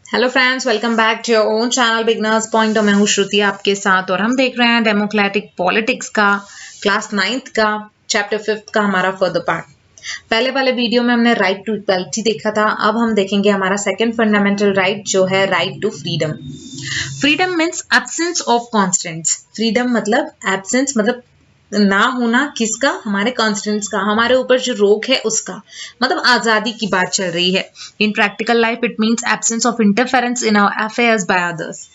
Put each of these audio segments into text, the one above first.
Hello friends, welcome back to your own channel Beginners Point. मैं हूँ श्रुति आपके साथ और हम देख रहे हैं डेमोक्रेटिक पॉलिटिक्स का क्लास 9th का चैप्टर 5th का हमारा फर्दर पार्ट। पहले वाले वीडियो में हमने राइट टू इक्वलिटी देखा था। अब हम देखेंगे हमारा सेकंड फंडामेंटल राइट जो है right to freedom. Freedom means absence of constants. Freedom मतलब एब्सेंस मतलब ना होना किसका, हमारे कॉन्स्टेंट्स का, हमारे ऊपर जो रोक है उसका, मतलब आजादी की बात चल रही है। In practical life it means absence of interference in our affairs by others.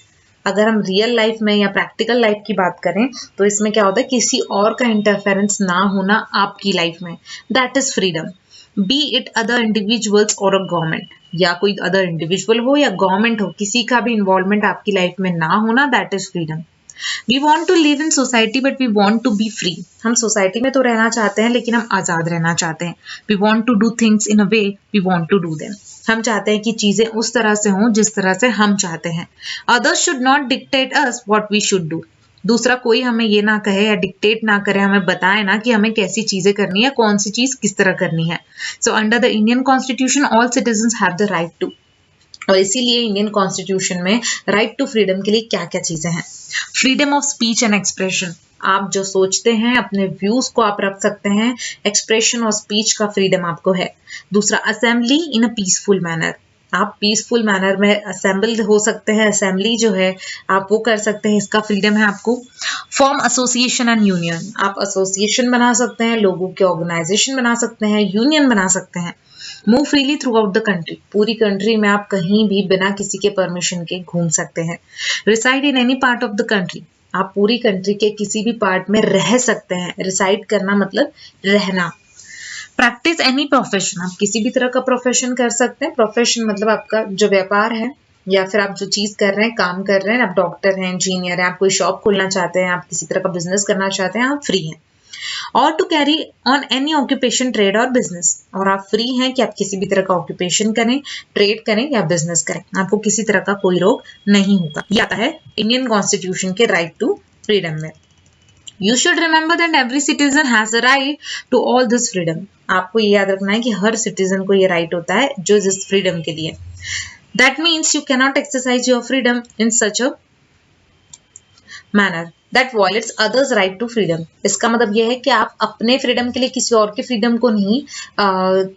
अगर हम रियल लाइफ में या प्रैक्टिकल लाइफ की बात करें तो इसमें क्या होता है, किसी और का इंटरफेरेंस ना होना आपकी लाइफ में, that is freedom. B it other individuals और अ गवर्नमेंट, या कोई अदर इंडिविजुअल हो या गवर्नमेंट हो, किसी का भी इन्वॉल्वमेंट आपकी लाइफ में ना होना, that is freedom. We want to live in society but we want to be free. हम सोसाइटी में तो रहना चाहते हैं लेकिन हम आजाद रहना चाहते हैं। We want to do things in a way we want to do them. हम चाहते हैं कि चीजें उस तरह से हों जिस तरह से हम चाहते हैं। Others should not dictate us what we should do. दूसरा कोई हमें ये ना कहे या डिक्टेट ना करे, हमें बताए ना कि हमें कैसी चीजें करनी है, कौन सी चीज किस तरह करनी है। So under the Indian constitution all citizens have the right to. और इसीलिए इंडियन कॉन्स्टिट्यूशन में राइट टू फ्रीडम के लिए क्या क्या चीजें हैं। Freedom of speech and expression, आप जो सोचते हैं अपने व्यूज को आप रख सकते हैं। एक्सप्रेशन और स्पीच का फ्रीडम आपको है। दूसरा assembly in a peaceful manner, आप पीसफुल मैनर में असेंबल हो सकते हैं, असेंबली जो है आप वो कर सकते हैं, इसका फ्रीडम है आपको। फॉर्म एसोसिएशन एंड यूनियन, आप एसोसिएशन बना सकते हैं, लोगों के ऑर्गेनाइजेशन बना सकते हैं, यूनियन बना सकते हैं। Move freely through out the country, पूरी कंट्री में आप कहीं भी बिना किसी के परमिशन के घूम सकते हैं। Reside in any part of the country, आप पूरी कंट्री के किसी भी पार्ट में रह सकते हैं। रिसाइड करना मतलब रहना। प्रैक्टिस एनी प्रोफेशन, आप किसी भी तरह का प्रोफेशन कर सकते हैं। प्रोफेशन मतलब आपका जो व्यापार है या फिर आप जो चीज कर रहे हैं, काम कर रहे हैं, आप डॉक्टर हैं, इंजीनियर हैं, आप कोई शॉप खोलना चाहते हैं, आप किसी तरह का बिजनेस करना चाहते हैं, आप फ्री हैं। और to carry on any occupation, trade और बिजनेस, और आप फ्री हैं कि आप किसी भी तरह का ऑक्यूपेशन करें, ट्रेड करें या बिजनेस करें, आपको किसी तरह का कोई रोक नहीं होगा। ये आता है इंडियन कॉन्स्टिट्यूशन के राइट टू फ्रीडम में। You should remember that every citizen has a right to all this freedom, आपको ये याद रखना है कि हर सिटीजन को ये राइट होता है जो इस फ्रीडम के लिए। That means you cannot exercise your freedom in such a manner that violates others right to freedom. इसका मतलब यह है कि आप अपने फ्रीडम के लिए किसी और के फ्रीडम को नहीं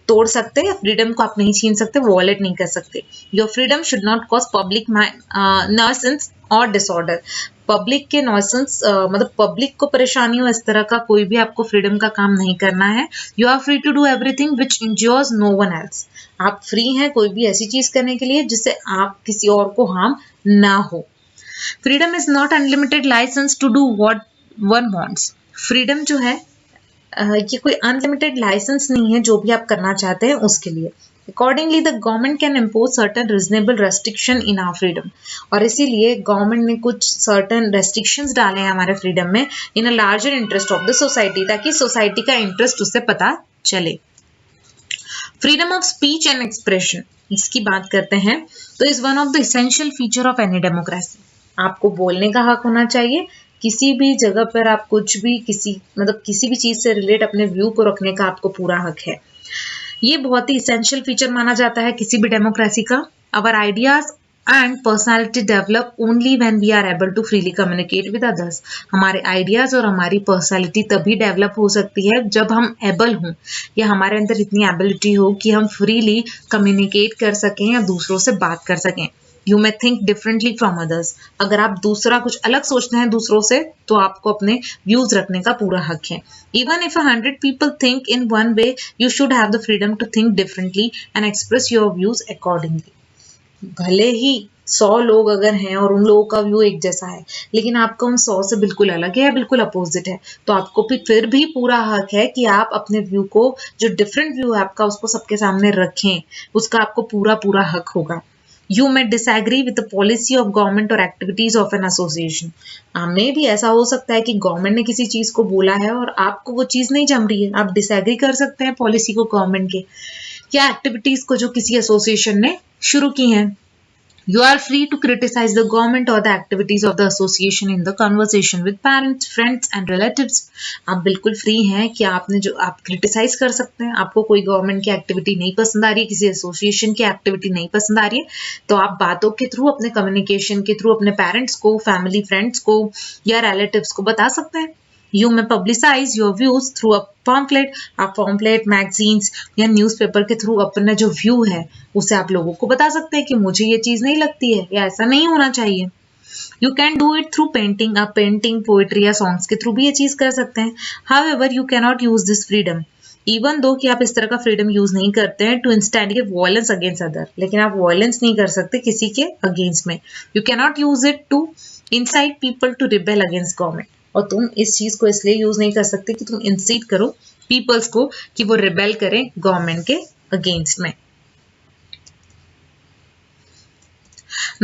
तोड़ सकते, या फ्रीडम को आप नहीं छीन सकते, वायलेट नहीं कर सकते। Your freedom should not cause public nuisance और डिसऑर्डर। पब्लिक के नॉइसेंस मतलब पब्लिक को परेशानी हो, इस तरह का कोई भी आपको फ्रीडम का काम नहीं करना है। You are free to do everything which injures no one else, आप फ्री हैं कोई भी ऐसी चीज करने के लिए जिससे आप किसी और को हार्म ना हो। Freedom is not unlimited licence to do what one wants. Freedom जो है ये कोई अनलिमिटेड लाइसेंस नहीं है जो भी आप करना चाहते हैं उसके लिए। Accordingly the government can impose certain reasonable restriction in our freedom, और इसीलिए गवर्नमेंट ने कुछ सर्टेन रेस्ट्रिक्शंस डाले हैं हमारे फ्रीडम में in a larger interest of the society, ताकि सोसाइटी का इंटरेस्ट उससे पता चले। Freedom of speech and expression, इसकी बात करते हैं तो is one of the essential feature of any democracy. आपको बोलने का हक होना चाहिए, किसी भी जगह पर आप कुछ भी किसी भी चीज से रिलेट अपने व्यू को रखने का आपको पूरा हक है। ये बहुत ही इसेंशियल फीचर माना जाता है किसी भी डेमोक्रेसी का। Our ideas and personality develop only when we are able to freely communicate with others. हमारे आइडियाज और हमारी पर्सनालिटी तभी डेवलप हो सकती है जब हम एबल हों, या हमारे अंदर इतनी एबिलिटी हो कि हम फ्रीली कम्युनिकेट कर सकें या दूसरों से बात कर सकें। You may think differently from others, अगर आप दूसरा कुछ अलग सोचते हैं दूसरों से तो आपको अपने व्यूज रखने का पूरा हक है। Even if 100 people think in one way, you should have the freedom to think differently and express your views accordingly. भले ही 100 लोग अगर हैं और उन लोगों का व्यू एक जैसा है, लेकिन आपका उन 100 से बिल्कुल अलग है या बिल्कुल अपोजिट है, तो आपको फिर भी पूरा हक है कि आप अपने व्यू को, जो डिफरेंट व्यू है आपका, उसको सबके सामने रखें, उसका आपको पूरा हक होगा। You may disagree with the policy of government or activities of an association. में भी ऐसा हो सकता है कि गवर्नमेंट ने किसी चीज को बोला है और आपको वो चीज नहीं जम रही है, आप डिसएग्री कर सकते हैं पॉलिसी को, गवर्नमेंट के या एक्टिविटीज को जो किसी एसोसिएशन ने शुरू की हैं। You are free to criticize the government or the activities of the association in the conversation with parents, friends and relatives. आप बिल्कुल फ्री हैं कि आपने जो आप क्रिटिसाइज कर सकते हैं। आपको कोई गवर्नमेंट की एक्टिविटी नहीं पसंद आ रही है, किसी एसोसिएशन की एक्टिविटी नहीं पसंद आ रही है, तो आप बातों के थ्रू, अपने कम्युनिकेशन के थ्रू अपने पेरेंट्स को, फैमिली फ्रेंड्स को या रिलेटिव्स को बता सकते हैं। You may publicize your views through a pamphlet, magazines या न्यूज़पेपर के थ्रू अपना जो व्यू है उसे आप लोगों को बता सकते हैं कि मुझे ये चीज नहीं लगती है या ऐसा नहीं होना चाहिए। You can do it through painting, आप पेंटिंग, पोएट्री या सॉन्ग्स के थ्रू भी ये चीज कर सकते हैं। However you can not use this freedom, even though कि आप इस तरह का फ्रीडम यूज नहीं करते हैं टू इंस्टेंटिगेट वायलेंस अगेंस्ट अदर, लेकिन आप वायलेंस नहीं कर सकते किसी के अगेंस्ट में। You can not use it to incite people to rebel against government, और तुम इस चीज को इसलिए यूज नहीं कर सकते कि तुम इंसीट करो पीपल्स को कि वो रिबेल करें गवर्नमेंट के अगेंस्ट में।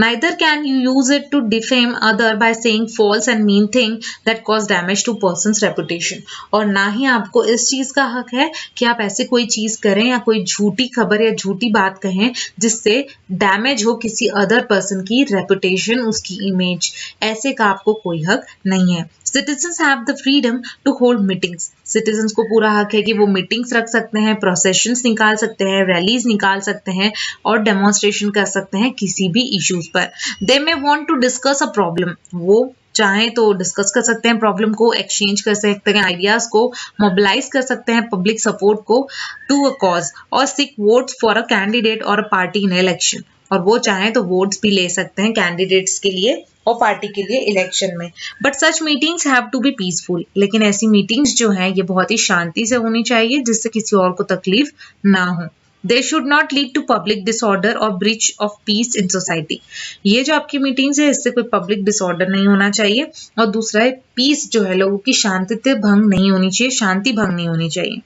Neither can you use it to defame other by saying false and mean thing that cause damage to person's reputation. और ना ही आपको इस चीज का हक है कि आप ऐसे कोई चीज करें या कोई झूठी खबर या झूठी बात कहें जिससे डैमेज हो किसी अदर पर्सन की रेपुटेशन, उसकी इमेज। ऐसे का आपको कोई हक नहीं है। Citizens have the freedom to hold meetings. Citizens को पूरा हक है कि वो मीटिंग्स रख सकते हैं, प्रोसेशंस निकाल सकते हैं, रैलीज निकाल सकते हैं और डेमोन्स्ट्रेशन कर सकते हैं किसी भी इश्यूज पर। They may want to discuss a problem. वो चाहे तो डिस्कस कर सकते हैं प्रॉब्लम को, एक्सचेंज कर सकते हैं आइडियाज को, मोबिलाइज कर सकते हैं पब्लिक सपोर्ट को टू अ कॉज, और seek votes for a candidate और अ पार्टी इन इलेक्शन। और वो चाहे तो वोट्स भी ले सकते हैं कैंडिडेट्स के लिए और पार्टी के लिए इलेक्शन में। But such meetings have to be peaceful, लेकिन ऐसी मीटिंग्स जो हैं ये बहुत ही शांति से होनी चाहिए जिससे किसी और को तकलीफ ना हो। They should not lead to public disorder or breach of peace in society. ये जो आपकी मीटिंग्स है इससे कोई पब्लिक डिसऑर्डर नहीं होना चाहिए, और दूसरा है पीस जो है, लोगों की शांति भंग नहीं होनी चाहिए, शांति भंग नहीं होनी चाहिए।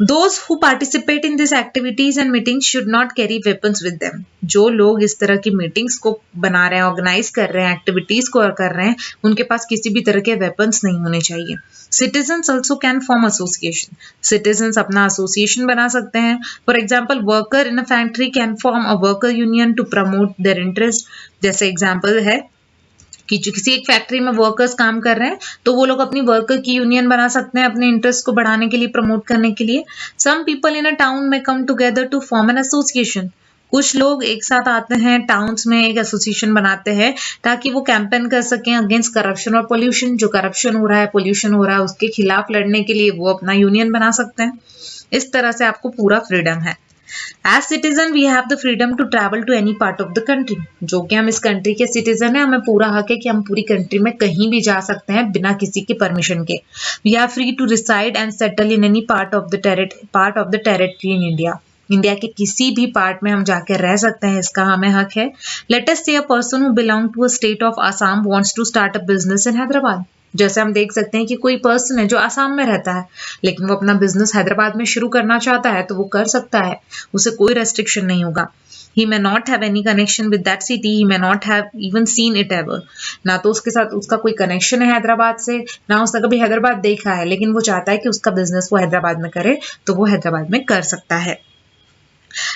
Those who participate in these activities and meetings should not carry weapons with them. जो लोग इस तरह की मीटिंग्स को बना रहे हैं, ऑर्गेनाइज कर रहे हैं, एक्टिविटीज को कर रहे हैं, उनके पास किसी भी तरह के वेपन्स नहीं होने चाहिए। Citizens also can form association. Citizens अपना एसोसिएशन बना सकते हैं। For example, worker in a factory can form a worker union to promote their interest. जैसे एग्जाम्पल है कि जो किसी एक फैक्ट्री में वर्कर्स काम कर रहे हैं तो वो लोग अपनी वर्कर की यूनियन बना सकते हैं अपने इंटरेस्ट को बढ़ाने के लिए, प्रमोट करने के लिए। Some people in a town में come together to form an association. कुछ लोग एक साथ आते हैं टाउन्स में, एक एसोसिएशन बनाते हैं ताकि वो कैंपेन कर सकें अगेंस्ट करप्शन और पोल्यूशन। जो करप्शन हो रहा है, पोल्यूशन हो रहा है, उसके खिलाफ लड़ने के लिए वो अपना यूनियन बना सकते हैं। इस तरह से आपको पूरा फ्रीडम है। As citizen we have the freedom to travel to any part of the country. जो कि हम इस कंट्री के सिटीजन हैं, हमें पूरा हक है कि हम पूरी कंट्री में कहीं भी जा सकते हैं बिना किसी के परमिशन के। We are free to reside and settle in any part of the territory in India. India के किसी भी पार्ट में हम जाकर रह सकते हैं, इसका हमें हक है। Let us say a person who belong to a state of Assam wants to start a business in Hyderabad. जैसे हम देख सकते हैं कि कोई पर्सन है जो आसाम में रहता है लेकिन वो अपना बिजनेस हैदराबाद में शुरू करना चाहता है तो वो कर सकता है, उसे कोई रेस्ट्रिक्शन नहीं होगा। He may not have any connection with that city. He may not have even seen it ever. ना तो उसके साथ उसका कोई कनेक्शन है हैदराबाद से, ना उसने कभी हैदराबाद देखा है, लेकिन वो चाहता है कि उसका बिजनेस वो हैदराबाद में करे तो वो हैदराबाद में कर सकता है।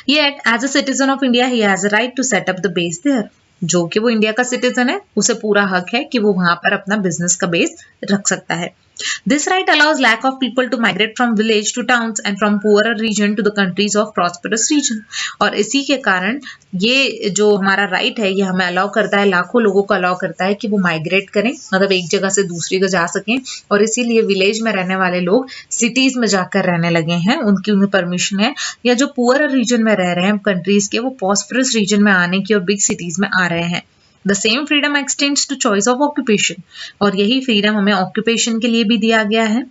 Yet, as a citizen of India, he has a right to set up the base there. जो कि वो इंडिया का सिटीजन है उसे पूरा हक है कि वो वहां पर अपना बिजनेस का बेस रख सकता है। This right allows lack of people to migrate from village to towns and from poorer region to the countries of prosperous region. और इसी के कारण ये जो हमारा राइट है ये हमें अलाउ करता है, लाखों लोगों को अलाउ करता है कि वो माइग्रेट करें, मतलब एक जगह से दूसरी जगह जा सकें। और इसीलिए विलेज में रहने वाले लोग सिटीज में जाकर रहने लगे हैं, उनकी उन्हें परमिशन है। या जो पुअर रीजन में रह रहे हैं कंट्रीज के, वो प्रॉस्परस रीजन में आने की और बिग सिटीज में आ रहे हैं। The same freedom extends to choice of occupation. और यही फ्रीडम हमें ऑक्यूपेशन के लिए भी दिया गया है।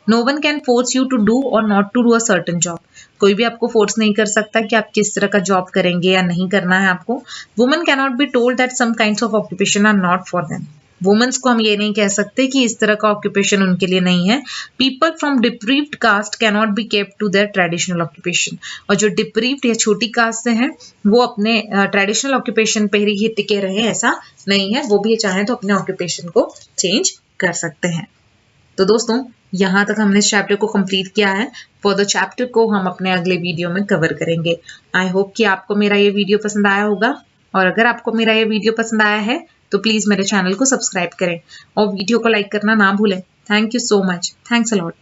No one can force you to do or not to do a certain job. कोई भी आपको फोर्स नहीं कर सकता कि आप किस तरह का जॉब करेंगे या नहीं करना है आपको। Women cannot be told that some kinds of occupation are not for them. Women's को हम ये नहीं कह सकते कि इस तरह का ऑक्यूपेशन उनके लिए नहीं है। People from deprived caste can not be kept to their traditional occupation. और जो डिप्रीव्ड या छोटी कास्ट से हैं वो अपने ट्रेडिशनल ऑक्यूपेशन पे ही टिके रहे, ऐसा नहीं है। वो भी चाहें तो अपने ऑक्यूपेशन को चेंज कर सकते हैं। तो दोस्तों यहाँ तक हमने इस चैप्टर को कंप्लीट किया है। फर्दर चैप्टर को हम अपने अगले वीडियो में कवर करेंगे। आई होप कि आपको मेरा ये वीडियो पसंद आया होगा। और अगर आपको मेरा ये वीडियो पसंद आया है तो प्लीज मेरे चैनल को सब्सक्राइब करें और वीडियो को लाइक करना ना भूलें। Thank you so much. Thanks a lot.